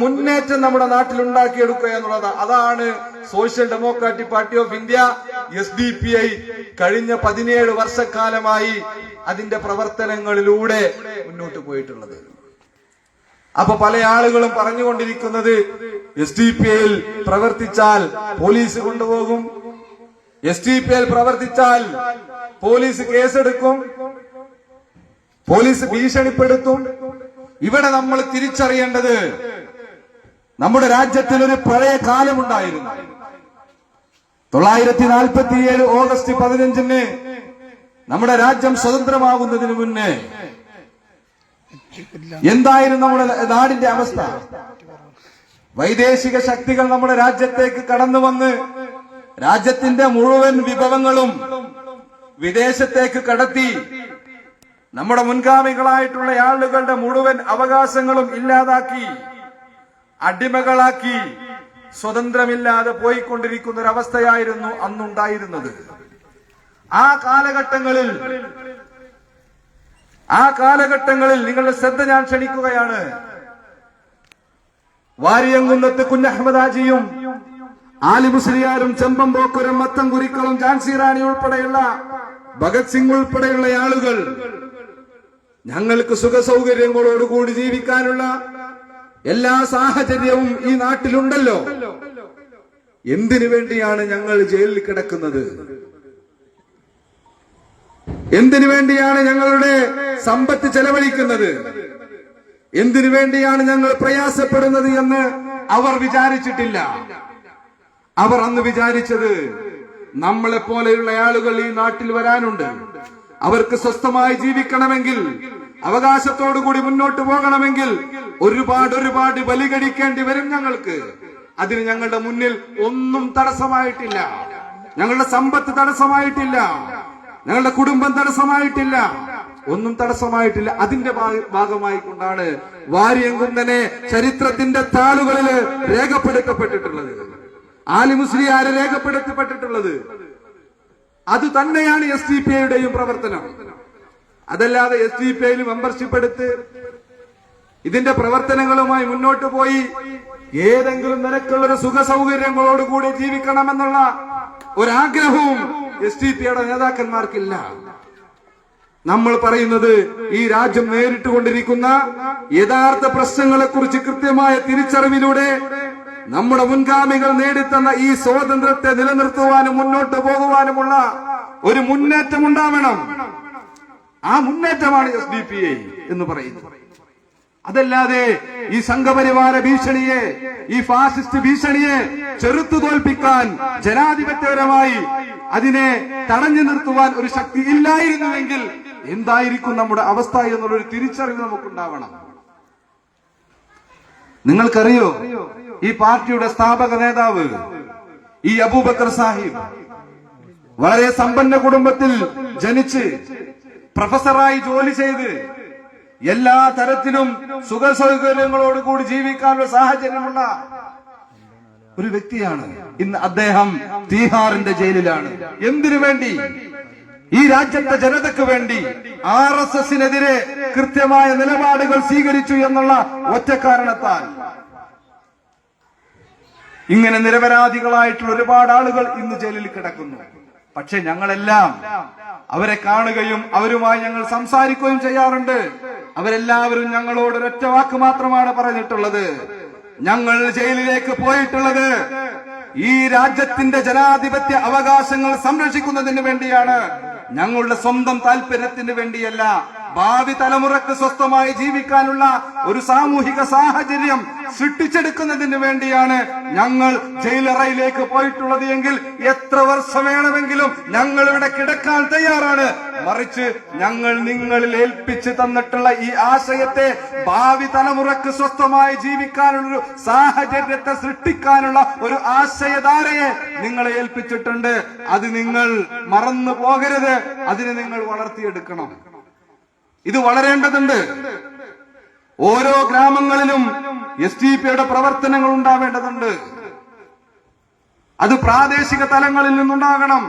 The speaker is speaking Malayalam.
മുന്നേറ്റം നമ്മുടെ നാട്ടിൽ ഉണ്ടാക്കിയെടുക്കുക എന്നുള്ളത്. അതാണ് social democratic party of India SDPI കഴിഞ്ഞ 17 വർഷക്കാലമായി അതിന്റെ പ്രവർത്തനങ്ങളിലൂടെ മുന്നോട്ട് പോയിട്ടുള്ളത്. അപ്പൊ പല ആളുകളും പറഞ്ഞുകൊണ്ടിരിക്കുന്നത് SDPIയിൽ പ്രവർത്തിച്ചാൽ പോലീസ് കൊണ്ടുപോകും, SDPIയിൽ പ്രവർത്തിച്ചാൽ പോലീസ് കേസെടുക്കും, പോലീസ് ഭീഷണിപ്പെടുത്തും. ഇവിടെ നമ്മൾ തിരിച്ചറിയേണ്ടത് നമ്മുടെ രാജ്യത്തിൽ ഒരു പഴയ കാലമുണ്ടായിരുന്നു. 947 ഓഗസ്റ്റ് 15 നമ്മുടെ രാജ്യം സ്വതന്ത്രമാകുന്നതിന് മുന്നേ എന്തായിരുന്നു നമ്മുടെ നാടിന്റെ അവസ്ഥ? വൈദേശിക ശക്തികൾ നമ്മുടെ രാജ്യത്തേക്ക് കടന്നു വന്ന് രാജ്യത്തിന്റെ മുഴുവൻ വിഭവങ്ങളും വിദേശത്തേക്ക് കടത്തി നമ്മുടെ മുൻഗാമികളായിട്ടുള്ള ആളുകളുടെ മുഴുവൻ അവകാശങ്ങളും ഇല്ലാതാക്കി, അടിമകളാക്കി, സ്വതന്ത്രമില്ലാതെ പോയിക്കൊണ്ടിരിക്കുന്ന ഒരവസ്ഥയായിരുന്നു അന്നുണ്ടായിരുന്നത്. ആ കാലഘട്ടങ്ങളിൽ നിങ്ങളുടെ ശ്രദ്ധ ഞാൻ ക്ഷണിക്കുകയാണ്. വാരിയംകുന്നത്ത് കുഞ്ഞഹമ്മദ് ഹാജിയും ആലി മുസ്ലിയാരും ചെമ്പമ്പോക്കുരം മത്തംകുരിക്കളും ഝാൻസി റാണി ഉൾപ്പെടെയുള്ള ഭഗത് സിംഗ് ഉൾപ്പെടെയുള്ള ആളുകൾ ഞങ്ങൾക്ക് സുഖസൗകര്യങ്ങളോടുകൂടി ജീവിക്കാനുള്ള എല്ലാ സാഹചര്യവും ഈ നാട്ടിലുണ്ടല്ലോ, എന്തിനു വേണ്ടിയാണ് ഞങ്ങൾ ജയിലിൽ കിടക്കുന്നത്? എന്തിനു വേണ്ടിയാണ് ഞങ്ങളുടെ സമ്പത്ത് ചെലവഴിക്കുന്നത്? എന്തിനു വേണ്ടിയാണ് ഞങ്ങൾ പ്രയാസപ്പെടുന്നത് എന്ന് അവർ വിചാരിച്ചിട്ടില്ല. അവർ അന്ന് വിചാരിച്ചത് നമ്മളെ പോലെയുള്ള ആളുകൾ ഈ നാട്ടിൽ വരാനുണ്ട്, അവർക്ക് സ്വസ്ഥമായി ജീവിക്കണമെങ്കിൽ, അവകാശത്തോടുകൂടി മുന്നോട്ട് പോകണമെങ്കിൽ ഒരുപാട് ബലി കഴിക്കേണ്ടി വരും ഞങ്ങൾക്ക്. അതിന് ഞങ്ങളുടെ മുന്നിൽ ഒന്നും തടസ്സമായിട്ടില്ല. ഞങ്ങളുടെ സമ്പത്ത് തടസ്സമായിട്ടില്ല, ഞങ്ങളുടെ കുടുംബം തടസ്സമായിട്ടില്ല, ഒന്നും തടസ്സമായിട്ടില്ല. അതിന്റെ ഭാഗമായി കൊണ്ടാണ് വാരിയംകുന്നനെ ചരിത്രത്തിന്റെ താളുകളിൽ രേഖപ്പെടുത്തപ്പെട്ടിട്ടുള്ളത്, ആലി മുസ്ലിയാരെ രേഖപ്പെടുത്തപ്പെട്ടിട്ടുള്ളത്. അത് തന്നെയാണ് SDPIയുടെയും പ്രവർത്തനം. അതല്ലാതെ SDPIയിൽ മെമ്പർഷിപ്പ് എടുത്ത് ഇതിന്റെ പ്രവർത്തനങ്ങളുമായി മുന്നോട്ട് പോയി ഏതെങ്കിലും നിരക്കുള്ളൊരു സുഖ സൗകര്യങ്ങളോടുകൂടി ജീവിക്കണമെന്നുള്ള ഒരാഗ്രഹവും SDPIയുടെ നേതാക്കന്മാർക്കില്ല. നമ്മൾ പറയുന്നത് ഈ രാജ്യം നേരിട്ടുകൊണ്ടിരിക്കുന്ന യഥാർത്ഥ പ്രശ്നങ്ങളെ കുറിച്ച് കൃത്യമായ തിരിച്ചറിവിലൂടെ നമ്മുടെ മുൻഗാമികൾ നേടിത്തന്ന ഈ സ്വാതന്ത്ര്യത്തെ നിലനിർത്തുവാനും മുന്നോട്ട് പോകുവാനുമുള്ള ഒരു മുന്നേറ്റം ഉണ്ടാവണം. ആ മുന്നേറ്റമാണ് SDPI എന്ന് പറയുന്നത്. അതല്ലാതെ ഈ സംഘപരിവാര ഭീഷണിയെ, ഈ ഫാസിസ്റ്റ് ഭീഷണിയെ ചെറുത്തു തോൽപ്പിക്കാൻ ജനാധിപത്യപരമായി അതിനെ തടഞ്ഞു നിർത്തുവാൻ ഒരു ശക്തി ഇല്ലായിരുന്നുവെങ്കിൽ എന്തായിരിക്കും നമ്മുടെ അവസ്ഥ എന്നുള്ളൊരു തിരിച്ചറിവ് നമുക്കുണ്ടാവണം. നിങ്ങൾക്കറിയോ, ഈ പാർട്ടിയുടെ സ്ഥാപക നേതാവ് ഈ അബൂബക്കർ സാഹിബ് വളരെ സമ്പന്ന കുടുംബത്തിൽ ജനിച്ച് പ്രൊഫസറായി ജോലി ചെയ്ത് എല്ലാ തരത്തിലും സുഖ സൗകര്യങ്ങളോടുകൂടി ജീവിക്കാനുള്ള സാഹചര്യമുള്ള ഒരു വ്യക്തിയാണ്. ഇന്ന് അദ്ദേഹം തീഹാറിന്റെ ജയിലിലാണ്. എന്തിനു വേണ്ടി? ഈ രാജ്യത്തെ ജനതയ്ക്ക് വേണ്ടി RSSനെതിരെ കൃത്യമായ നിലപാടുകൾ സ്വീകരിച്ചു എന്നുള്ള ഒറ്റ കാരണത്താൽ. ഇങ്ങനെ നിരപരാധികളായിട്ടുള്ള ഒരുപാട് ആളുകൾ ഇന്ന് ജയിലിൽ കിടക്കുന്നു. പക്ഷെ ഞങ്ങളെല്ലാം അവരെ കാണുകയും അവരുമായി ഞങ്ങൾ സംസാരിക്കുകയും ചെയ്യാറുണ്ട്. അവരെല്ലാവരും ഞങ്ങളോട് ഒരൊറ്റ വാക്ക് മാത്രമാണ് പറഞ്ഞിട്ടുള്ളത്: ഞങ്ങൾ ജയിലിലേക്ക് പോയിട്ടുള്ളത് ഈ രാജ്യത്തിന്റെ ജനാധിപത്യ അവകാശങ്ങൾ സംരക്ഷിക്കുന്നതിന് വേണ്ടിയാണ്, ഞങ്ങളുടെ സ്വന്തം താല്പര്യത്തിന് വേണ്ടിയല്ല. ഭാവി തലമുറക്ക് സ്വസ്ഥമായി ജീവിക്കാനുള്ള ഒരു സാമൂഹിക സാഹചര്യം സൃഷ്ടിച്ചെടുക്കുന്നതിന് വേണ്ടിയാണ് ഞങ്ങൾ ജയിലറയിലേക്ക് പോയിട്ടുള്ളത് എങ്കിൽ എത്ര വർഷം വേണമെങ്കിലും ഞങ്ങൾ ഇവിടെ കിടക്കാൻ തയ്യാറാണ്. മറിച്ച് ഞങ്ങൾ നിങ്ങളിൽ ഏൽപ്പിച്ചു തന്നിട്ടുള്ള ഈ ആശയത്തെ ഭാവി തലമുറക്ക് സ്വസ്ഥമായി ജീവിക്കാനുള്ള സാഹചര്യത്തെ സൃഷ്ടിക്കാനുള്ള ഒരു ആശയധാരയെ നിങ്ങളെ ഏൽപ്പിച്ചിട്ടുണ്ട്. അത് നിങ്ങൾ മറന്നു പോകരുത്. അതിനെ നിങ്ങൾ വളർത്തിയെടുക്കണം. ഇത് വളരേണ്ടതുണ്ട്. ഓരോ ഗ്രാമങ്ങളിലും SDPIയുടെ പ്രവർത്തനങ്ങൾ ഉണ്ടാവേണ്ടതുണ്ട്. അത് പ്രാദേശിക തലങ്ങളിൽ നിന്നുണ്ടാകണം.